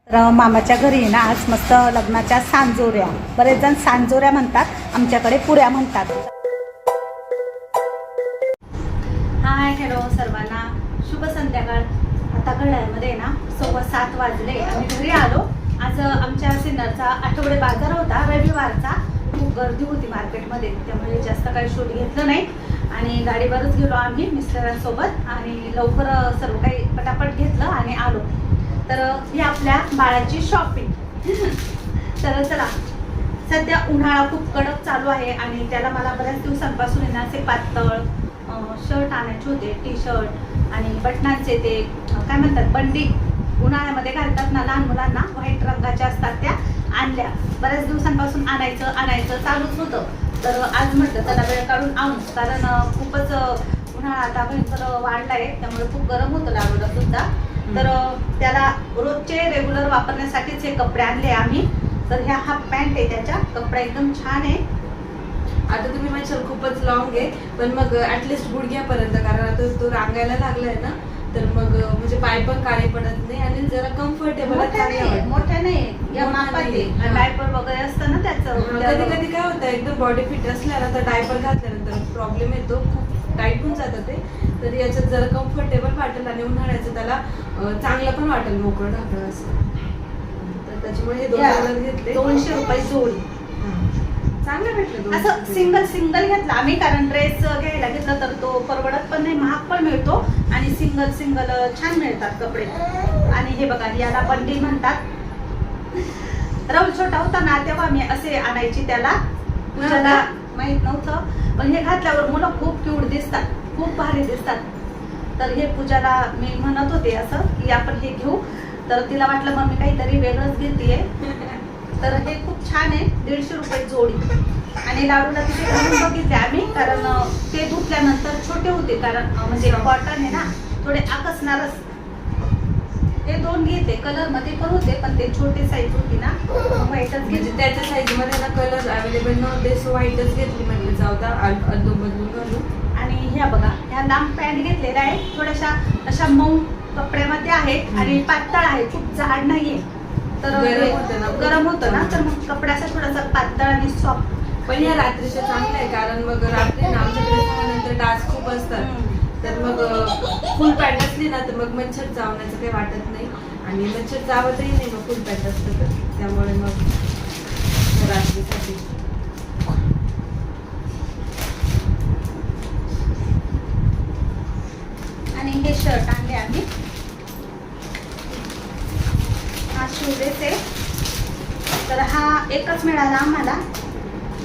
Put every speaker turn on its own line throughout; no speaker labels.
तर मामाच्या घरी ना आज मस्त लग्नाच्या सांजोऱ्या, बरेच जण सांजोऱ्या म्हणतात, आमच्याकडे पुऱ्या म्हणतात. हाय हॅलो सर्वांना, शुभ संध्याकाळ. आता घड्याळमध्ये ना 7:15 वाजले. आम्ही घरी आलो. आज आमच्या सिन्नरचा आठवडे बाजार होता, रविवारचा. खूप गर्दी होती मार्केटमध्ये, त्यामुळे जास्त काही शूट घेतलं नाही आणि गाडीवरच गेलो आम्ही मिस्टरांसोबत आणि लवकर सर्व काही पटापट घेतलं आणि आलो. तर ही आपल्या बाळाची शॉपिंग. तर चला, सध्या उन्हाळा खूप कडक चालू आहे आणि त्याला मला बऱ्याच दिवसांपासून आहे ना असे पातळ शर्ट आणायचे होते, टी शर्ट आणि बटनांचे ते काय म्हणतात बंडी, उन्हाळ्यामध्ये घालतात ना लहान मुलांना, व्हाईट रंगाच्या असतात, त्या आणल्या. बऱ्याच दिवसांपासून आणायचं चालूच होतं. तर आज म्हटलं त्याला वेळ काढून आणू, कारण खूपच उन्हाळा आता भयंकर वाढलाय, त्यामुळे खूप गरम होतं लावलं सुद्धा. तर त्याला रोजचे रेग्युलर वापरण्यासाठीच हे कपडे आणले आम्ही. तर ह्या हाफ पॅन्ट आहे, त्याच्या कपडा एकदम छान आहे.
आता तुम्ही म्हणशाल खूपच लॉंग आहे, पण मग ऍटलिस्ट गुडघ्यापर्यंत, कारण आता तो रांगायला लागलाय ना, तर मग म्हणजे पाय पण काळे पडत नाही आणि जरा कम्फर्टेबल
मोठ्या नाही या मापाचे डायपर वगैरे असतं ना त्याचं.
कधी कधी काय होतं, एकदम बॉडी फिट असल्यानंतर डायपर घातल्यानंतर प्रॉब्लेम येतो, खूप टाईट होऊन जातं ते. तर याच्यात जरा कम्फर्टेबल वाटेल आणि उन्हाळ्याचं त्याला चांगलं पण वाटेल, मोकळं ढाकळं असं. तर त्याच्यामुळे हे 2 कलर घेतले.
200 रुपये जोडी.
चांगलं भेटलं.
असं सिंगल घेतला आम्ही, कारण ड्रेस घ्यायला घेतला तर तो परवडत पण नाही, महाग पण मिळतो आणि सिंगल छान मिळतात कपडे. आणि हे बघा, याला बंडी म्हणतात. राहुल छोटा होता ना तेव्हा मी असे आणायची त्याला, पूजाला माहित नव्हतं, पण हे घातल्यावर मुलं खूप क्यूट दिसतात, खूप भारी दिसतात. तर हे पूजाला मी म्हणत होते असं की आपण हे घेऊ, तर तिला वाटलं मग मी काहीतरी वेगळंच घेतेय. तर हे खूप छान आहे, 150 रुपये जोडी. आणि लाडूला तिथे घालून बघितले आम्ही, कारण ते धुतल्यानंतर छोटे होते, कारण म्हणजे कॉटन आहे ना, थोडे आकसणारच. हे 2 घेते, कलर मध्ये पण होते, पण ते छोटे साईज होती ना, व्हाईटच घेतली.
त्याच्या साईज मध्ये ना कलर अवेलेबल नव्हते, सो व्हाईटच घेतली. म्हणजे जाऊ द्या, अदलून बदलून घालू.
आणि ह्या बघा, ह्या लांब पॅन्ट घेतलेल्या आहे, थोड्याशा अशा मऊ कपड्यामध्ये आहेत आणि पातळ आहे, खूप जाड नाहीये. तर गरम होतं ना, तर मग कपड्याचा थोडासा पातळ आणि सॉफ्ट.
पण या रात्रीच्या चांगलं आहे, कारण मग रात्री ना आमच्याकडे नंतर डास खूप असतात. तर मग फुल पॅन्ट असली ना तर मग मच्छर चावण्याचं काही वाटत नाही आणि मच्छर चावतही नाही मग फुल पॅन्ट असतं तर. त्यामुळे मग रात्रीसाठी
आणि हे शर्ट आणले आम्ही. हा शूज आहे, तर हा एकच मिळाला आम्हाला.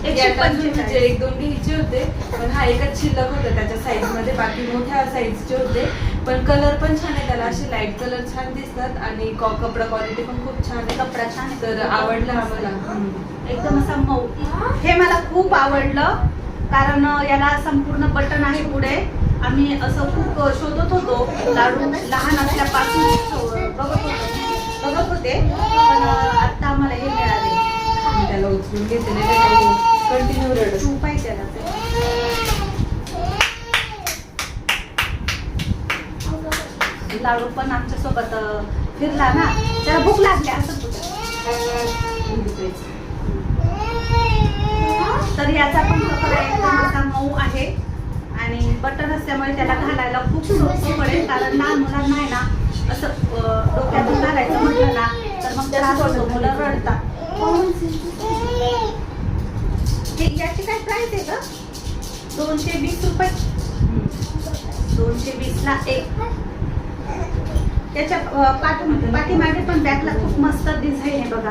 125 म्हणजे 1-2 घ्यायचे होते, पण हा एकच शिल्लक होता त्याच्या साईज मध्ये, बाकी मोठ्या साईजचे होते. पण कलर पण छान आहे त्याला, असे लाईट कलर छान दिसतात आणि कपडा क्वालिटी पण खूप छान आहे.
कपडा छान आहे,
तर आवडला आम्हाला
एकदम असा मऊ. हे मला खूप आवडलं, कारण याला संपूर्ण बटन आहे पुढे. आम्ही असं खूप शोधत होतो, लाडू लहान असल्यापासून बघत होते, पण आता आम्हाला हे मिळाले.
त्याला उचलून घेतलेले, कंटिन्यू रडत.
तू पाहिजे त्याला लाडू पण आमच्या सोबत फिरला ना, त्याला भूक लागली असं तर याचा पण कपडा एकदम असा मऊ आहे आणि बटन असल्यामुळे त्याला घालायला खूप सोपं पडेल, कारण लहान मुलांना आहे ना असं डोक्यातून घालायचं म्हटलं ना तर मग त्रास होतो, मुलं रडतात. याची काय प्राइस आहे का? 220 रुपये. 220 ला एक. त्याच्या पाठीमागे पण बॅकला खूप मस्त डिझाईन आहे बघा,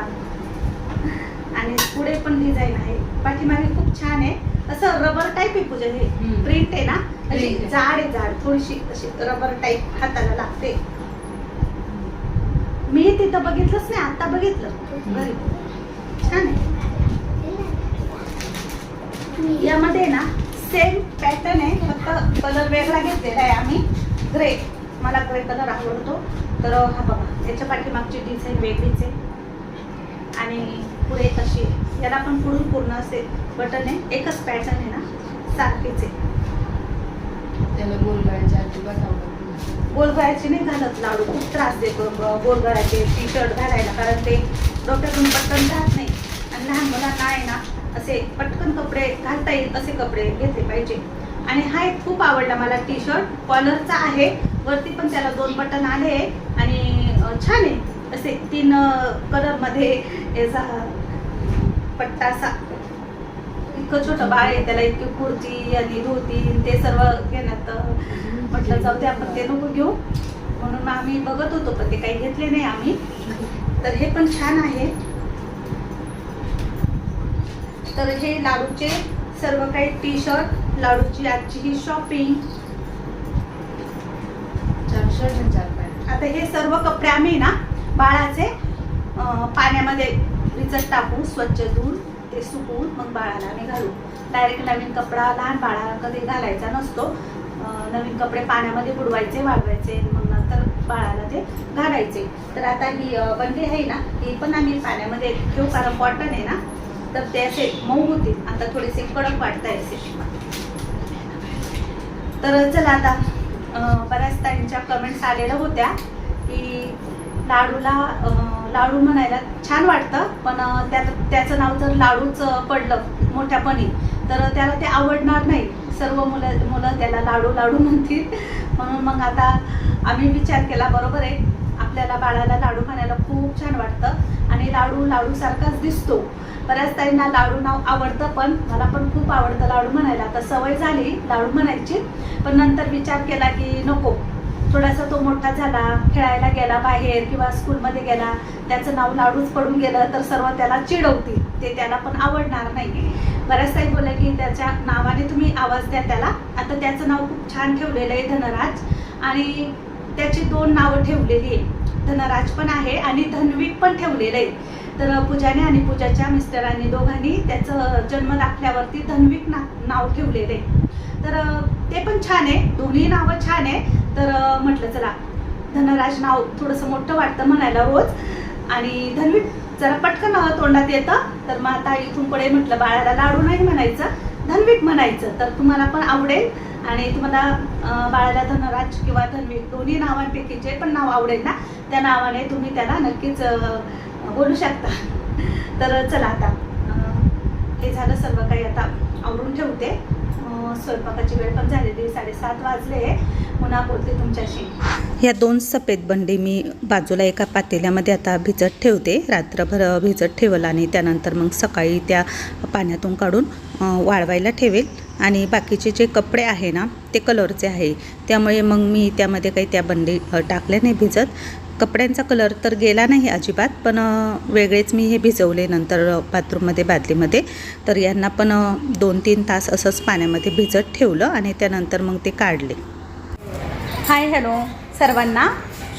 आणि पुढे पण डिझाईन आहे. पाठीमागे खूप छान आहे, असं रबर टाईप आहे पूजा. हे प्रिंट आहे ना, अशी जाड आहे, जाड थोडीशी अशी रबर टाईप हाताला लागते. मी तिथं बघितलंच नाही, आता बघितलं घरी. छान आहे. यामध्ये ना सेम पॅटर्न आहे, फक्त कलर वेगळा घेतलेला आहे आम्ही, ग्रे. मला ग्रे कलर आवडतो. तर हा बघा, याच्या पाठीमागची डिझाईन वेगळीच आहे आणि पुढे अशी, याला पण पुढून पूर्ण असे बटन आहे. एकच पॅटर्न आहे ना, सारखीच आहे.
त्याला गोल गायच्या अजिबात आवडत.
गोलगळ्याचे नाही घालत लाडू, खूप त्रास देतो गोलगळ्याचे टी शर्ट घालायला, कारण ते डोक्यातून पटकन जात नाही. आणि लहान मुलांना आहे ना असे पटकन कपडे घालता येईल असे कपडे घेतले पाहिजे. आणि हा एक खूप आवडला मला टी शर्ट, कॉलरचा आहे, वरती पण त्याला 2 बटन आले आणि छान आहे. असे 3 कलरमध्ये याचा पट्टा असा. इतकं छोटं बाळ आहे, त्याला इतकी कुर्ती आणि धोती ते सर्व घेण्यात म्हटलं जाऊ दे आपण ते नको घेऊ, म्हणून मग आम्ही बघत होतो पण ते काही घेतले नाही आम्ही. तर हे पण छान आहे. तर हे लाडूचे सर्व काही टी शर्ट, लाडूची आजची ही शॉपिंग.
4 शर्ट आणि 4 पॅन्ट.
आता हे सर्व कपडे आम्ही ना बाळाचे पाण्यामध्ये भिजत टाकून स्वच्छ धुवून ते सुकवून मग बाळाला आम्ही घालू. डायरेक्ट नवीन कपडा लहान बाळाला कधी घालायचा नसतो. नवीन कपडे पाण्यामध्ये बुडवायचे, वाढवायचे, मग नंतर बाळाला ते घालायचे. तर आता ही बंडी आहे ना, ही पण आम्ही पाण्यामध्ये ठेवू, कारण कॉटन आहे ना, तर ते असे मऊ होतील. आता थोडेसे कडक वाटताय असे. तर चला आता बऱ्याच ताईंच्या कमेंट्स आलेल्या होत्या की लाडू म्हणायला छान वाटतं, पण त्याचं नाव जर लाडूच पडलं मोठ्यापणी तर त्याला ते आवडणार नाही. सर्व मुलं त्याला लाडू लाडू म्हणतील. म्हणून मग आता आम्ही विचार केला, बरोबर आहे, आपल्याला बाळाला लाडू म्हणायला खूप छान वाटतं आणि लाडू सारखाच दिसतो. बऱ्याच ताईंना लाडू नाव आवडतं, पण मला पण खूप आवडतं लाडू म्हणायला. आता सवय झाली लाडू म्हणायची, पण नंतर विचार केला की नको, थोडासा तो मोठा झाला, खेळायला गेला बाहेर किंवा स्कूलमध्ये गेला, त्याचं नाव लाडूच पडून गेलं तर सर्व त्याला चिडवतील, ते त्याला पण आवडणार नाही. बऱ्याच ताई बोलल्या की त्याच्या नावाने तुम्ही आवाज द्या त्याला. आता त्याचं नाव खूप छान ठेवलेलं आहे, धनराज, आणि त्याची 2 नावं ठेवलेली आहे. धनराज पण आहे आणि धन्विक पण ठेवलेलं आहे. तर पूजाने आणि पूजाच्या मिस्टरांनी दोघांनी त्याचं जन्म दाखल्यावरती धन्विक नाव ठेवलेलं आहे. तर ते पण छान आहे, दोन्ही नावं छान आहे. तर म्हटलं चला, धनराज नाव थोडंसं मोठं वाटतं म्हणायला रोज, आणि धन्विक जरा पटकन तोंडात येतं. तर मग आता इथून पुढे म्हटलं बाळाला लाडू नाही म्हणायचं, धन्विक म्हणायचं, तर तुम्हाला पण आवडेल. आणि तुम्हाला बाळाला धनराज किंवा धन्विक दोन्ही नावांपैकी जे पण नाव आवडेल ना, त्या नावाने तुम्ही त्याला नक्कीच बोलू शकता. तर चला आता हे झालं सर्व काही, आता आवरून ठेवते. स्वयंपाकाची वेळ पण झालेली, 7:30 वाजले. पुन्हा बोलते तुमच्याशी.
ह्या 2 सफेद बंडी मी बाजूला एका पातेल्यामध्ये आता भिजत ठेवते. रात्रभर भिजत ठेवलं आणि त्यानंतर मग सकाळी त्या पाण्यातून काढून वाळवायला ठेवेल. आणि बाकीचे जे कपडे आहे ना ते कलरचे आहे, त्यामुळे मग मी त्यामध्ये काही त्या बंडी टाकल्या नाही भिजत. कपड्यांचा कलर तर गेला नाही अजिबात, पण वेगळेच मी हे भिजवले नंतर बाथरूममध्ये बादलीमध्ये. तर यांना पण 2-3 तास असंच पाण्यामध्ये भिजत ठेवलं आणि त्यानंतर मग ते काढले.
हाय, हॅलो सर्वांना,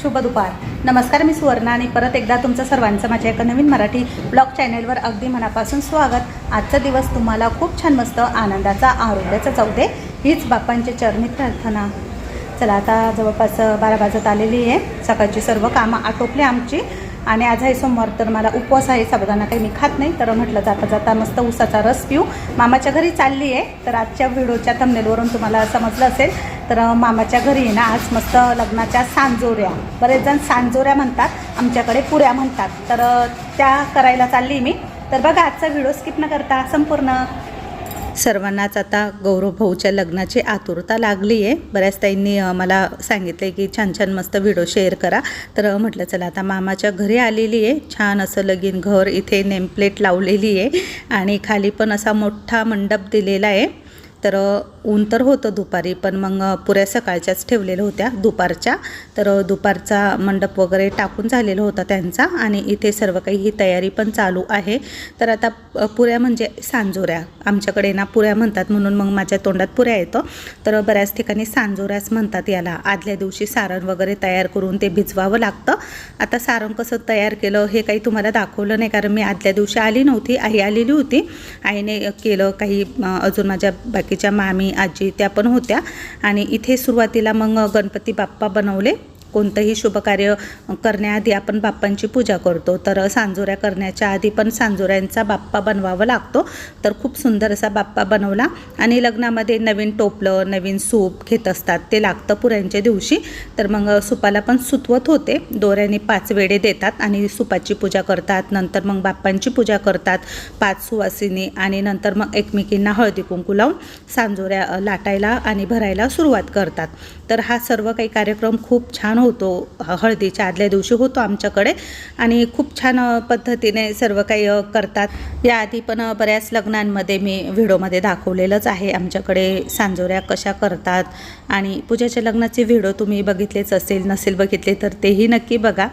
शुभ दुपार, नमस्कार. मी सुवर्णा आणि परत एकदा तुमचं सर्वांचं माझ्या एका नवीन मराठी ब्लॉग चॅनेलवर अगदी मनापासून स्वागत. आजचा दिवस तुम्हाला खूप छान मस्त आनंदाचा, आरोग्याचा जाऊ दे, हीच बाप्पांची चरणी प्रार्थना. चला आता जवळपास 12 वाजत आलेली आहे. सकाळची सर्व कामं आटोपली आमची. आणि आज आहे सोमवार, तर मला उपवास आहे, साबुदाणा काही मी खात नाही. तर म्हटलं जाता जाता मस्त उसाचा रस पिऊ. मामाच्या घरी चालली आहे. तर आजच्या व्हिडिओच्या थंबनेलवरून तुम्हाला समजलं असेल, तर मामाच्या घरी आहे ना आज मस्त लग्नाच्या सांजोऱ्या, बरेच जण सांजोऱ्या म्हणतात, आमच्याकडे पुऱ्या म्हणतात, तर त्या करायला चालली मी. तर बघा आजचा व्हिडिओ स्किप न करता संपूर्ण.
सर्वांनाच आता गौरव भाऊच्या लग्नाची आतुरता लागली आहे. बऱ्याच ताईंनी मला सांगितलं की छान छान मस्त व्हिडिओ शेअर करा. तर म्हटलं चला आता मामाच्या घरी आलेली आहे. छान असं लगीन घर, इथे नेमप्लेट लावलेली आहे आणि खाली पण असा मोठा मंडप दिलेला आहे. तर ऊन तर होतं दुपारी, पण मग पुऱ्या सकाळच्याच ठेवलेल्या होत्या दुपारच्या. तर दुपारचा मंडप वगैरे टाकून झालेला होता त्यांचा आणि इथे सर्व काही ही तयारी पण चालू आहे. तर आता पुऱ्या म्हणजे सांजोऱ्या, आमच्याकडे ना पुऱ्या म्हणतात, म्हणून मग माझ्या तोंडात पुऱ्या येतो. तर बऱ्याच ठिकाणी सांजोऱ्याच म्हणतात याला. आदल्या दिवशी सारण वगैरे तयार करून ते भिजवावं लागतं. आता सारण कसं तयार केलं हे काही तुम्हाला दाखवलं नाही, कारण मी आदल्या दिवशी आली नव्हती, आई आलेली होती. आईने केलं काही, अजून माझ्या बाकीच्या मामी आजी त्या पण होत्या. आणि इथे सुरुवातीला मग गणपती बाप्पा बनवले कोणतंही शुभकार्य करण्याआधी आपण बाप्पांची पूजा करतो, तर सांजोऱ्या करण्याच्या आधी पण सांजोऱ्यांचा बाप्पा बनवावा लागतो. तर खूप सुंदर असा बाप्पा बनवला. आणि लग्नामध्ये नवीन टोपलं, नवीन सूप घेत असतात, ते लागतं पुऱ्यांच्या दिवशी. तर मग सुपाला पण सुतवत होते, दोऱ्याने 5 वेढे देतात आणि सुपाची पूजा करतात. नंतर मग बाप्पांची पूजा करतात 5 सुवासिनी, आणि नंतर मग एकमेकींना हळदी कुंकू लावून सांजोऱ्या लाटायला आणि भरायला सुरुवात करतात. तर हा सर्व काही कार्यक्रम खूप छान होतो. हळदीच्या आदल्या दिवशी होतो आमच्याकडे, आणि खूप छान पद्धतीने सर्व काही करतात. याआधी पण बऱ्याच लग्नांमध्ये मी व्हिडिओमध्ये दाखवलेलंच आहे आमच्याकडे सांजोऱ्या कशा करतात. आणि पूजाच्या लग्नाचे व्हिडिओ तुम्ही बघितलेच नसेल बघितले तर तेही नक्की बघा.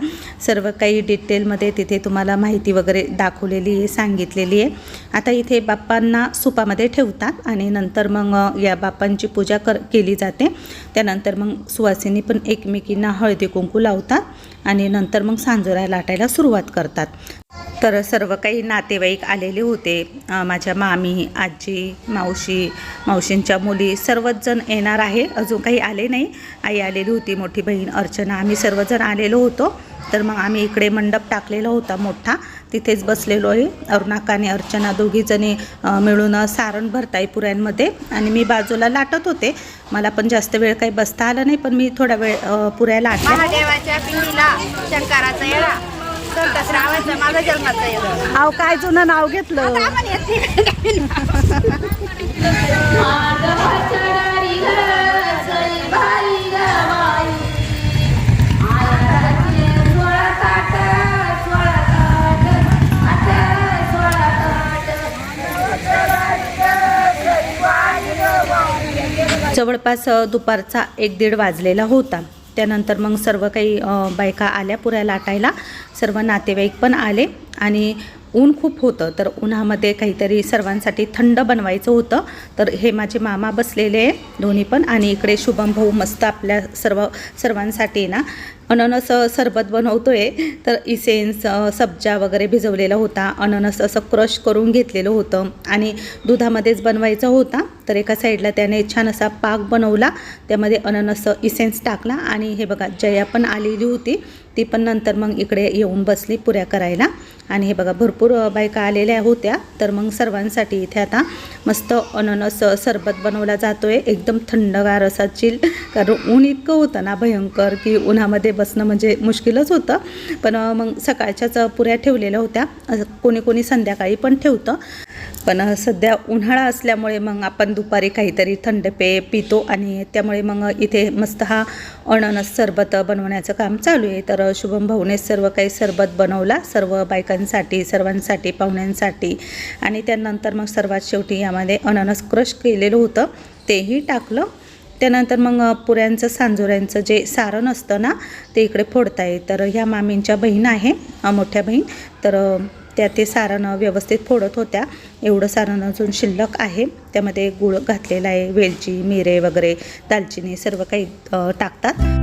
सर्व काही डिटेलमध्ये तिथे तुम्हाला माहिती वगैरे दाखवलेली आहे, सांगितलेली आहे. आता इथे बाप्पांना सुपामध्ये ठेवतात आणि नंतर मग या बाप्पांची पूजा केली जाते. त्यानंतर मग सुवासिनी पण एकमेकींना हळदी कुंकू लावतात आणि नंतर मग सांजोऱ्या लाटायला सुरुवात करतात. तर सर्व काही नातेवाईक आलेले होते. माझ्या मामी, आजी, मावशींच्या मुली सर्वच जण येणार आहे. अजून काही आले नाही. आई आलेली होती, मोठी बहीण अर्चना, आम्ही सर्वजण आलेलो होतो. तर मग आम्ही इकडे मंडप टाकलेला होता मोठा, तिथेच बसलेलो आहे. अरुणाका आणि अर्चना दोघीजणी मिळून सारण भरताय पुऱ्यांमध्ये, आणि मी बाजूला लाटत होते. मला पण जास्त वेळ काही बसता आलं नाही, पण मी थोडा वेळ पुऱ्या लाटल्या.
महादेवाच्या पिंडीला शंकराचा येळा, संत श्रावणचा माझा जन्माचा येळा.
अहो काय जुनं नाव घेतलं.
जवळपास दुपारचा 1-1:30 वाजलेला होता. त्यानंतर मग सर्व काही बायका आल्या पुऱ्या लाटायला. सर्व नातेवाईक पण आले, आणि ऊन खूप होतं, तर उन्हामध्ये काहीतरी सर्वांसाठी थंड बनवायचं होतं. तर हे माझे मामा बसलेले आहे दोन्ही पण, आणि इकडे शुभम भाऊ मस्त आपल्या सर्वांसाठी ना अननस सरबत बनवतोय. तर इसेन्स, सब्जा वगैरे भिजवलेला होता. अननस असं क्रश करून घेतलेलं होतं आणि दुधामध्येच बनवायचा होता. तर एका साईडला त्याने छान असा पाक बनवला, त्यामध्ये अननस इसेन्स टाकला. आणि हे बघा जया पण आलेली होती, ती पण नंतर मग इकडे येऊन बसली पुऱ्या करायला. आणि हे बघा भरपूर बायका आलेल्या होत्या. तर मग सर्वांसाठी इथे आता मस्त अननस सरबत बनवला जातोय, एकदम थंडगार असा चिल. कारण ऊन इतकं होतं ना भयंकर, की उन्हामध्ये बसणं म्हणजे मुश्किलच होतं. पण मग सकाळच्याच पुऱ्या ठेवलेल्या होत्या, कोणी कोणी संध्याकाळी पण ठेवतं. पण सध्या उन्हाळा असल्यामुळे मग आपण दुपारी काहीतरी थंड पेय पितो, आणि त्यामुळे मग इथे मस्त हा अननस सरबत बनवण्याचं काम चालू आहे. तर शुभम भाऊने सर्व काही सरबत बनवला, सर्व बायकांसाठी, सर्वांसाठी, पाहुण्यांसाठी. आणि त्यानंतर मग सर्वात शेवटी यामध्ये अननस क्रश केलेलं होतं तेही टाकलं. त्यानंतर मग पुऱ्यांचं सांजोऱ्यांचं जे सारण असतं ना ते इकडे फोडताय. तर ह्या मामींच्या बहीण आहे, मोठ्या बहीण, तर त्या ते सारण व्यवस्थित फोडत होत्या. एवढं सारण अजून शिल्लक आहे. त्यामध्ये गूळ घातलेला आहे, वेलची, मिरे वगैरे, दालचिनी सर्व काही टाकतात.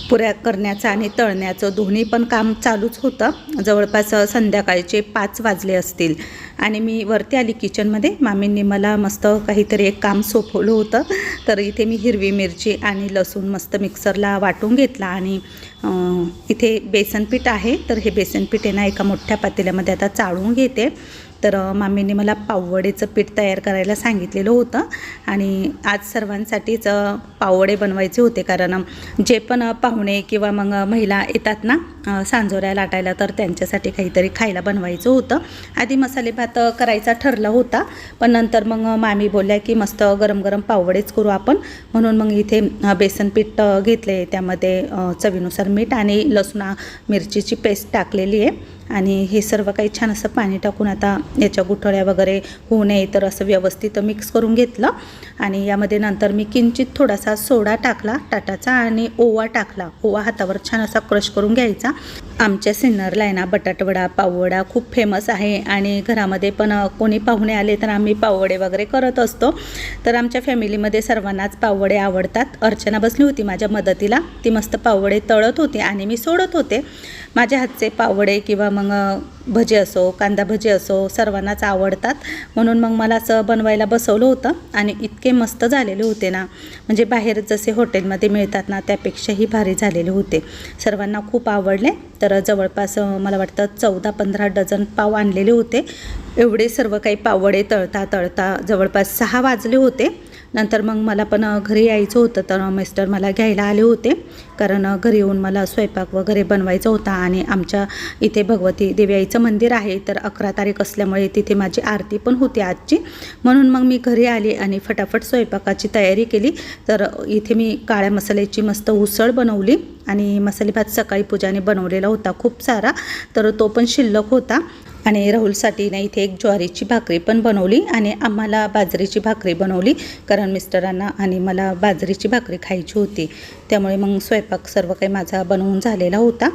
पुऱ्या करण्याचं आणि तळण्याचं दोन्ही पण काम चालूच होतं. जवळपास संध्याकाळचे 5 वाजले असतील आणि मी वरती आली किचनमध्ये. मामींनी मला मस्त काहीतरी एक काम सोपवलं होतं. तर इथे मी हिरवी मिरची आणि लसूण मस्त मिक्सरला वाटून घेतला आणि इथे बेसनपीठ आहे. तर हे बेसनपीठ आहे ना एका मोठ्या पातेल्यामध्ये आता चाळून घेते. तर मामींनी मला पाववडेचं पीठ तयार करायला सांगितलेलं होतं आणि आज सर्वांसाठीच पाववडे बनवायचे होते. कारण जे पण पाहुणे किंवा मग महिला येतात ना सांजोऱ्या लाटायला, तर त्यांच्यासाठी काहीतरी खायला बनवायचं होतं. आधी मसाले भात करायचा ठरला होता, पण नंतर मग मामी बोलल्या की मस्त गरम गरम पाववडेच करू आपण. म्हणून मग इथे बेसन पीठ घेतले, त्यामध्ये चवीनुसार मीठ आणि लसूण मिरचीची पेस्ट टाकलेली आहे. आणि हे सर्व काही छान असं पाणी टाकून आता याच्या गुठळ्या वगैरे होऊ नये तर असं व्यवस्थित मिक्स करून घेतलं. आणि यामध्ये नंतर मी किंचित थोडासा सोडा टाकला टाटाचा आणि ओवा टाकला. ओवा हातावर छान असा क्रश करून घ्यायचा. आमच्या सिन्नरला आहे ना बटाटवडा पाववडा खूप फेमस आहे आणि घरामध्ये पण कोणी पाहुणे आले तर आम्ही पाववडे वगैरे करत असतो. तर आमच्या फॅमिलीमध्ये सर्वांनाच पाववडे आवडतात. अर्चना बसली होती माझ्या मदतीला, ती मस्त पाववडे तळत होते आणि मी सोडत होते. माझ्या हातचे पाववडे किंवा मग भजे असो कांदा भजे असो सर्वांनाच आवडतात, म्हणून मग मला असं बनवायला बसवलं होतं. आणि इतके मस्त झालेले होते ना, म्हणजे बाहेर जसे हॉटेलमध्ये मिळतात ना त्यापेक्षाही भारी झालेले होते. सर्वांना खूप आवडले. तर जवळपास मला वाटतं 14-15 डझन पाव आणलेले होते. एवढे सर्व काही पाववडे तळता तळता जवळपास 6 वाजले होते. नंतर मग मला पण घरी यायचं होतं, तर मिस्टर मला घ्यायला आले होते, कारण घरी येऊन मला स्वयंपाक वगैरे बनवायचा होता. आणि आमच्या इथे भगवती देवी आईचं मंदिर आहे, तर 11 तारीख असल्यामुळे तिथे माझी आरती पण होती आजची. म्हणून मग मी घरी आली आणि फटाफट स्वयंपाकाची तयारी केली. तर इथे मी काळ्या मसाल्याची मस्त उसळ बनवली आणि मसाले भात सकाळी पूजाने बनवलेला होता खूप सारा, तर तो पण शिल्लक होता. आणि राहुलसाठी ना इथे एक ज्वारीची भाकरी पण बनवली आणि आम्हाला बाजरीची भाकरी बनवली, कारण मिस्टरांना आणि मला बाजरीची भाकरी खायची होती. त्यामुळे मग स्वयंपाक सर्व काही माझा बनवून झालेला होता.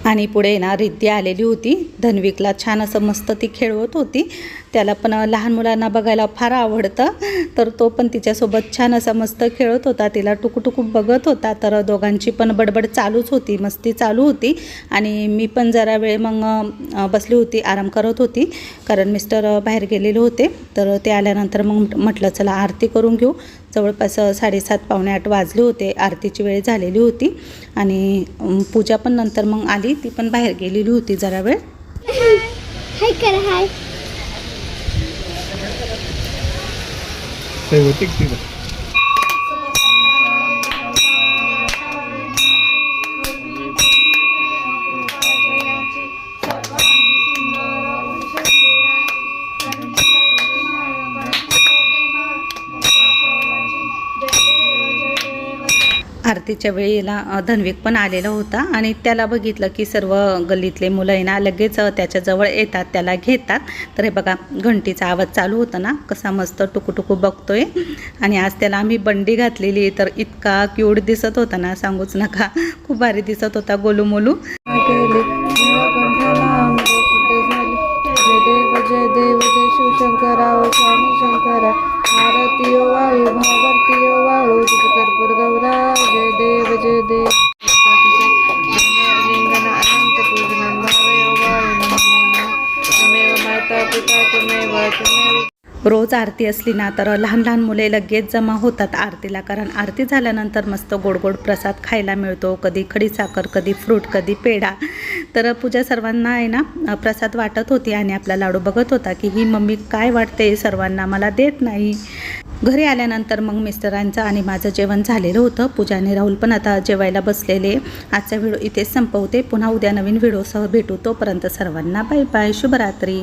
आणि पुढे ना रिद्धी आलेली होती. धन्विकला छान असं मस्त ती खेळवत होती. त्याला पण लहान मुलांना बघायला फार आवडतं, तर तो पण तिच्यासोबत छान असा मस्त खेळत होता, तिला टुकूटुकू बघत होता. तर दोघांची पण बडबड चालूच होती, मस्ती चालू होती. आणि मी पण जरा वेळ मग बसली होती, आराम करत होती, कारण मिस्टर बाहेर गेलेले होते. तर ते आल्यानंतर मग म्हटलं चला आरती करून घेऊ. जवळपास 7:30-8 वाजले होते, आरतीची वेळ झालेली होती. आणि पूजा पण नंतर मग आली, ती पण बाहेर गेलेली होती जरा वेळ.
हाय कर हाय.
आरतीच्या वेळेला धन्विक पण आलेला होता आणि त्याला बघितलं की सर्व गल्लीतले मुलं आहे ना लगेच त्याच्याजवळ येतात, त्याला घेतात. तर हे बघा घंटीचा आवाज चालू होता ना, कसा मस्त टुकूटुकू बघतोय. आणि आज त्याला आम्ही बंडी घातलेली, तर इतका क्यूट दिसत होता ना सांगूच नका, खूप भारी दिसत होता गोलू मोलू.
जय देव जय शिवशंकराव स्वामी शंकरा आरती वाळू भावारती वाळू कर्पूर गौरा जय देव जय देव लिंगन अनंत पूजनं भावयो वाळू तमेव माता पिता तमेव तमेव.
रोज आरती असली ना तर लहान लहान मुले लगेच जमा होतात आरतीला, कारण आरती झाल्यानंतर मस्त गोड गोड प्रसाद खायला मिळतो, कधी खडीसाखर, कधी फ्रूट, कधी पेढा. तर पूजा सर्वांना आहे ना प्रसाद वाटत होती आणि आपला लाडू बघत होता की ही मम्मी काय वाटते सर्वांना, मला देत नाही. घरी आल्यानंतर मग मिस्टरांचं आणि माझं जेवण झालेलं होतं. पूजा आणि राहुल पण आता जेवायला बसलेले. आजचा व्हिडिओ इथेच संपवते. पुन्हा उद्या नवीन व्हिडिओसह भेटू. तोपर्यंत सर्वांना बाय बाय, शुभरात्री.